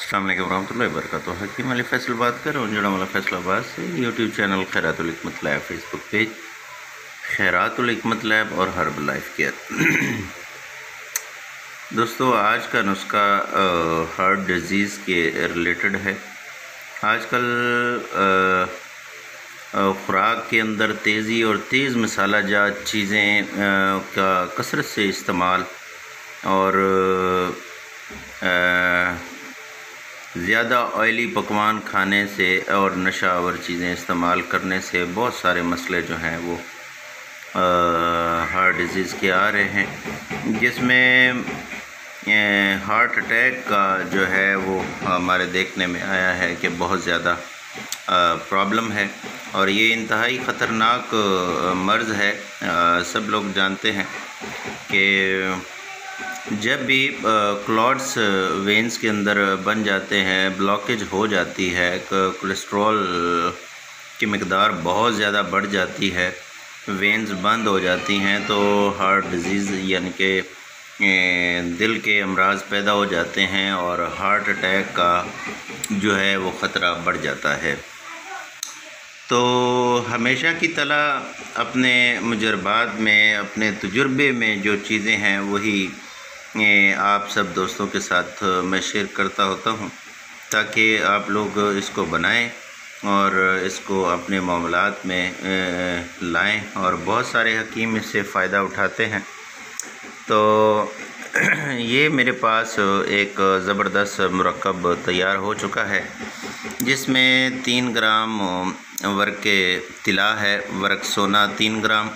अस्सलाम वालेकुम रहमतुल्लाहि व बरकातुहू। हकीम अली फैसल बात कर रहा हूँ जड़ा वाला फैसलाबाद से। यूट्यूब चैनल खैरातुल हिकमत लैब, फेसबुक पेज खैरातुल हिकमत लैब और हर्ब लाइफ केयर। दोस्तों, आज का नुस्खा हार्ट डिजीज़ के रिलेटेड है। आजकल ख़ुराक के अंदर तेज़ी और तेज़ मसाला जात चीज़ें का कसरत से इस्तेमाल और ज़्यादा ऑयली पकवान खाने से और नशावर चीज़ें इस्तेमाल करने से बहुत सारे मसले जो हैं वो हार्ट डिजीज़ के आ रहे हैं, जिसमें हार्ट अटैक का जो है वो हमारे देखने में आया है कि बहुत ज़्यादा प्रॉब्लम है और ये इंतहाई ख़तरनाक मर्ज़ है। सब लोग जानते हैं कि जब भी क्लॉट्स वेंस के अंदर बन जाते हैं, ब्लॉकेज हो जाती है, कोलेस्ट्रॉल की मकदार बहुत ज़्यादा बढ़ जाती है, वेंस बंद हो जाती हैं, तो हार्ट डिजीज़ यानी कि दिल के अमराज पैदा हो जाते हैं और हार्ट अटैक का जो है वो ख़तरा बढ़ जाता है। तो हमेशा की तरह अपने मुजरबात में, अपने तजुर्बे में जो चीज़ें हैं वही आप सब दोस्तों के साथ मैं शेयर करता होता हूँ, ताकि आप लोग इसको बनाएं और इसको अपने मामलात में लाएं। और बहुत सारे हकीम इससे फ़ायदा उठाते हैं। तो ये मेरे पास एक ज़बरदस्त मुरक्कब तैयार हो चुका है, जिसमें 3 ग्राम वर्क तिला है, वर्क सोना 3 ग्राम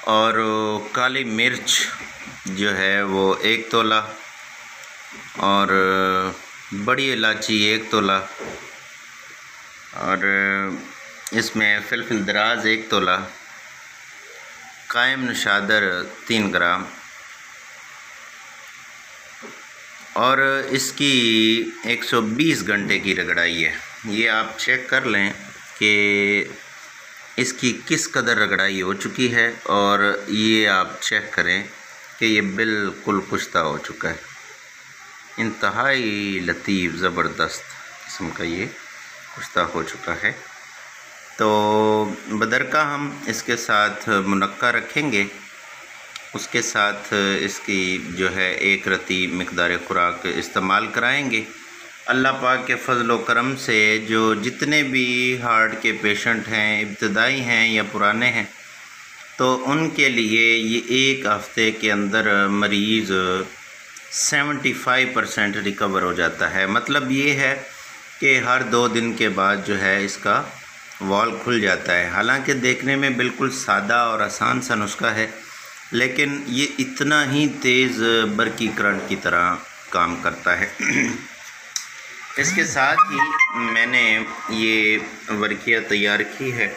और काली मिर्च जो है वो 1 तोला और बड़ी इलायची 1 तोला और इसमें फिलफिल दराज 1 तोला, कायम नशादर 3 ग्राम और इसकी 120 घंटे की रगड़ाई है। ये आप चेक कर लें कि इसकी किस कदर रगड़ाई हो चुकी है और ये आप चेक करें कि ये बिल्कुल पुख्ता हो चुका है। इंतहाई लतीफ़ ज़बरदस्त किस्म का ये पुख्ता हो चुका है। तो बदरका हम इसके साथ मुनक्का रखेंगे, उसके साथ इसकी जो है 1 रती मिक़दार खुराक इस्तेमाल कराएंगे। अल्लाह पाक के फ़ज़ल व करम से जो जितने भी हार्ट के पेशेंट हैं, इब्तदाई हैं या पुराने हैं, तो उनके लिए ये 1 हफ़्ते के अंदर मरीज़ 75% रिकवर हो जाता है। मतलब ये है कि हर 2 दिन के बाद जो है इसका वॉल खुल जाता है। हालांकि देखने में बिल्कुल सादा और आसान सा नुस्खा है, लेकिन ये इतना ही तेज़ बरकी करंट की तरह काम करता है। इसके साथ ही मैंने ये वर्किया तैयार की है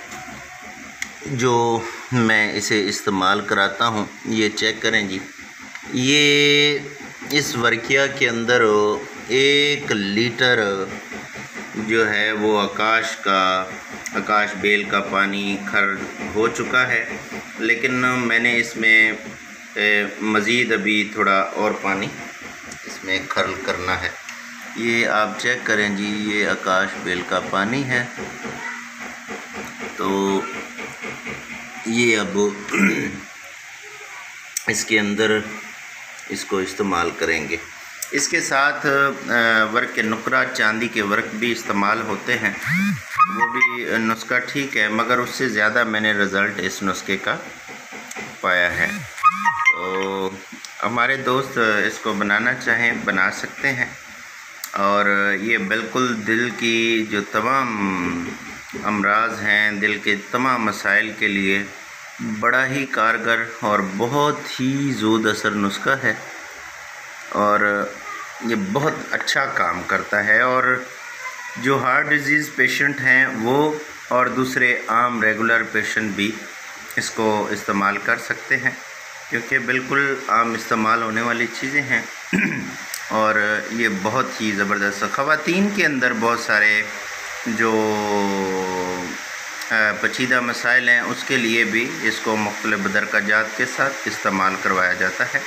जो मैं इसे इस्तेमाल कराता हूँ। ये चेक करें जी, ये इस वर्किया के अंदर 1 लीटर जो है वो आकाश बेल का पानी खर हो चुका है, लेकिन मैंने इसमें मज़ीद अभी थोड़ा और पानी इसमें खर्ल करना है। ये आप चेक करें जी, ये आकाश बेल का पानी है। तो ये अब इसके अंदर इसको इस्तेमाल करेंगे। इसके साथ वर्क के नुकरा, चांदी के वर्क भी इस्तेमाल होते हैं, वो भी नुस्खा ठीक है, मगर उससे ज़्यादा मैंने रिज़ल्ट इस नुस्खे का पाया है। तो हमारे दोस्त इसको बनाना चाहें बना सकते हैं और ये बिल्कुल दिल की जो तमाम अमराज हैं, दिल के तमाम मसाइल के लिए बड़ा ही कारगर और बहुत ही ज़ोद असर नुस्खा है और ये बहुत अच्छा काम करता है। और जो हार्ट डिजीज़ पेशेंट हैं वो और दूसरे आम रेगुलर पेशेंट भी इसको इस्तेमाल कर सकते हैं, क्योंकि बिल्कुल आम इस्तेमाल होने वाली चीज़ें हैं और ये बहुत ही ज़बरदस्त। ख़वातीन के अंदर बहुत सारे जो पेचीदा मसाइल हैं उसके लिए भी इसको मुख्तलिफ़ बदरका जात के साथ इस्तेमाल करवाया जाता है।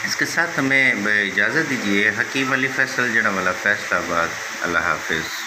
इसके साथ हमें इजाज़त दीजिए। हकीम अली फैसल जड़ावाला, फैसलाबाद। अल्लाह हाफिज़।